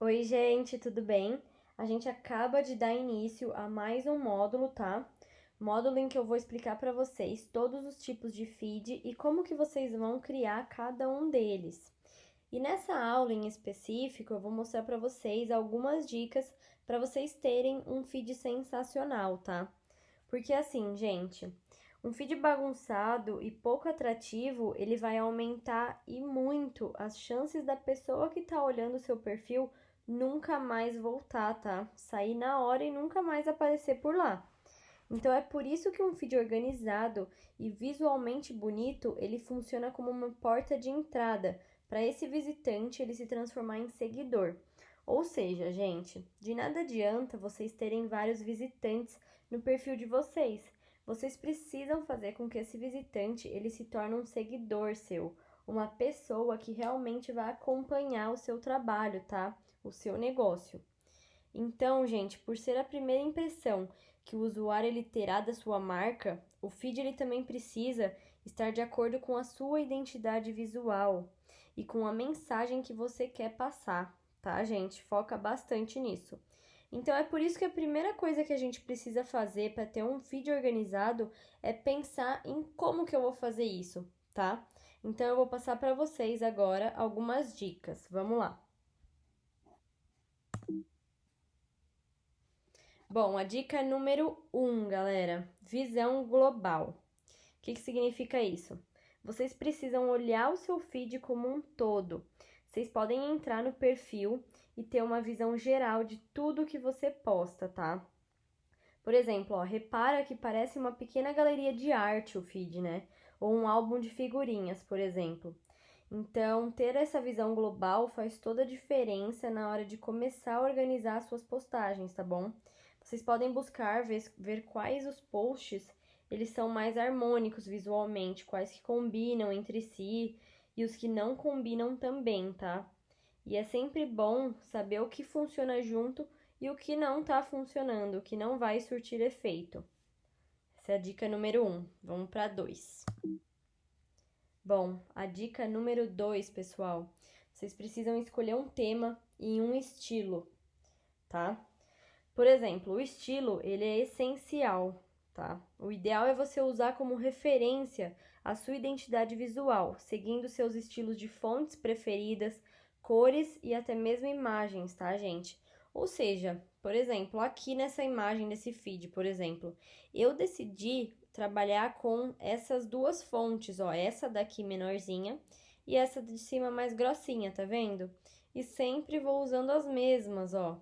Oi, gente, tudo bem? A gente acaba de dar início a mais um módulo, tá? Módulo em que eu vou explicar para vocês todos os tipos de feed e como que vocês vão criar cada um deles. E nessa aula em específico, eu vou mostrar para vocês algumas dicas para vocês terem um feed sensacional, tá? Porque assim, gente, um feed bagunçado e pouco atrativo, ele vai aumentar e muito as chances da pessoa que tá olhando o seu perfil nunca mais voltar, tá? Sair na hora e nunca mais aparecer por lá. Então é por isso que um feed organizado e visualmente bonito, ele funciona como uma porta de entrada para esse visitante ele se transformar em seguidor. Ou seja, gente, de nada adianta vocês terem vários visitantes no perfil de vocês. Vocês precisam fazer com que esse visitante ele se torne um seguidor seu, uma pessoa que realmente vai acompanhar o seu trabalho, tá? O seu negócio. Então, gente, por ser a primeira impressão que o usuário ele terá da sua marca, o feed ele também precisa estar de acordo com a sua identidade visual e com a mensagem que você quer passar, tá, gente? Foca bastante nisso. Então, é por isso que a primeira coisa que a gente precisa fazer para ter um feed organizado é pensar em como que eu vou fazer isso, tá? Então, eu vou passar para vocês agora algumas dicas. Vamos lá. Bom, a dica número 1, galera, visão global. O que significa isso? Vocês precisam olhar o seu feed como um todo. Vocês podem entrar no perfil e ter uma visão geral de tudo que você posta, tá? Por exemplo, ó, repara que parece uma pequena galeria de arte o feed, né? Ou um álbum de figurinhas, por exemplo. Então, ter essa visão global faz toda a diferença na hora de começar a organizar suas postagens, tá bom? Vocês podem buscar ver quais os posts eles são mais harmônicos visualmente, quais que combinam entre si e os que não combinam também, tá? E é sempre bom saber o que funciona junto e o que não tá funcionando, o que não vai surtir efeito. Essa é a dica número 1. Vamos para 2. Bom, a dica número 2, pessoal, vocês precisam escolher um tema e um estilo, tá? Por exemplo, o estilo, ele é essencial, tá? O ideal é você usar como referência a sua identidade visual, seguindo seus estilos de fontes preferidas, cores e até mesmo imagens, tá, gente? Ou seja, por exemplo, aqui nessa imagem desse feed, por exemplo, eu decidi trabalhar com essas duas fontes, ó, essa daqui menorzinha e essa de cima mais grossinha, tá vendo? E sempre vou usando as mesmas, ó,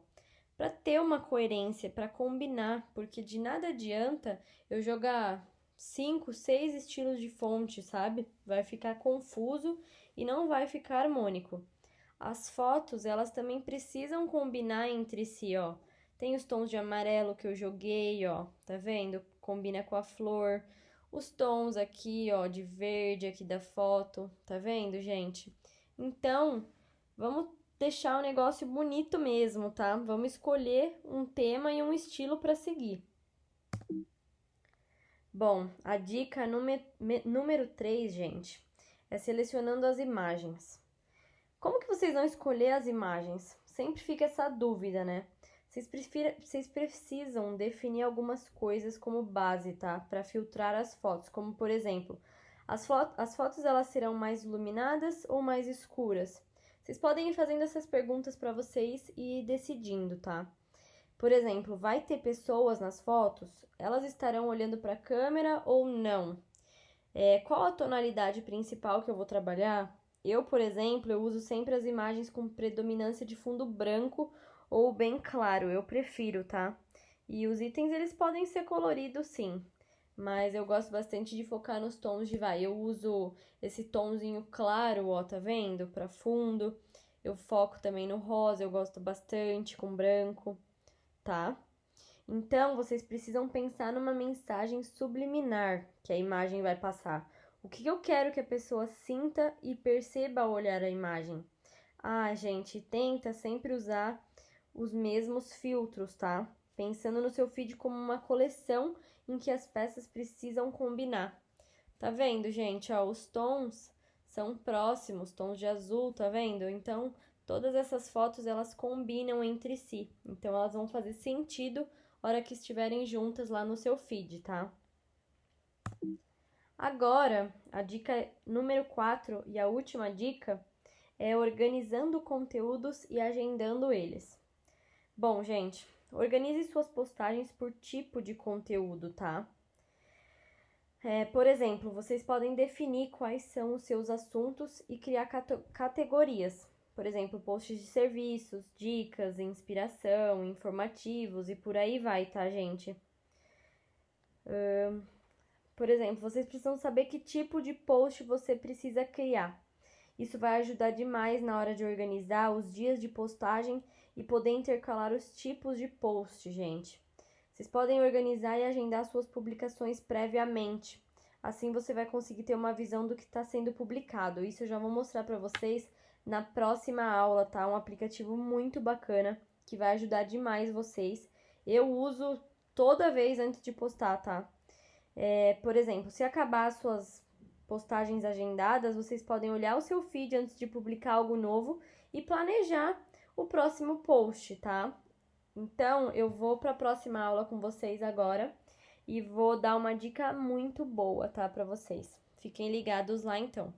para ter uma coerência, para combinar, porque de nada adianta eu jogar 5, 6 estilos de fonte, sabe? Vai ficar confuso e não vai ficar harmônico. As fotos, elas também precisam combinar entre si, ó. Tem os tons de amarelo que eu joguei, ó, tá vendo? Combina com a flor. Os tons aqui, ó, de verde aqui da foto, tá vendo, gente? Então, vamos deixar o negócio bonito mesmo, tá? Vamos escolher um tema e um estilo para seguir. Bom, a dica número 3, gente, é selecionando as imagens. Como que vocês vão escolher as imagens? Sempre fica essa dúvida, né? Vocês precisam definir algumas coisas como base, tá? Para filtrar as fotos, como por exemplo, as fotos elas serão mais iluminadas ou mais escuras? Vocês podem ir fazendo essas perguntas para vocês e ir decidindo, tá? Por exemplo, vai ter pessoas nas fotos? Elas estarão olhando para a câmera ou não? Qual a tonalidade principal que eu vou trabalhar? Eu, por exemplo, eu uso sempre as imagens com predominância de fundo branco ou bem claro, eu prefiro, tá? E os itens, eles podem ser coloridos, sim, mas eu gosto bastante de focar nos tons eu uso esse tomzinho claro, ó, tá vendo? Pra fundo. Eu foco também no rosa, eu gosto bastante com branco, tá? Então, vocês precisam pensar numa mensagem subliminar que a imagem vai passar. O que eu quero que a pessoa sinta e perceba ao olhar a imagem? Ah, gente, tenta sempre usar os mesmos filtros, tá? Pensando no seu feed como uma coleção em que as peças precisam combinar. Tá vendo, gente? Ó, os tons são próximos, tons de azul, tá vendo? Então, todas essas fotos elas combinam entre si. Então elas vão fazer sentido na hora que estiverem juntas lá no seu feed, tá? Agora, a dica número 4 e a última dica é organizando conteúdos e agendando eles. Bom, gente, organize suas postagens por tipo de conteúdo, tá? Por exemplo, vocês podem definir quais são os seus assuntos e criar categorias. Por exemplo, posts de serviços, dicas, inspiração, informativos e por aí vai, tá, gente? Por exemplo, vocês precisam saber que tipo de post você precisa criar. Isso vai ajudar demais na hora de organizar os dias de postagem e poder intercalar os tipos de post, gente. Vocês podem organizar e agendar suas publicações previamente. Assim você vai conseguir ter uma visão do que está sendo publicado. Isso eu já vou mostrar para vocês na próxima aula, tá? Um aplicativo muito bacana que vai ajudar demais vocês. Eu uso toda vez antes de postar, tá? Por exemplo, se acabar as suas postagens agendadas, vocês podem olhar o seu feed antes de publicar algo novo e planejar o próximo post, tá? Então, eu vou para a próxima aula com vocês agora e vou dar uma dica muito boa, tá, para vocês. Fiquem ligados lá então.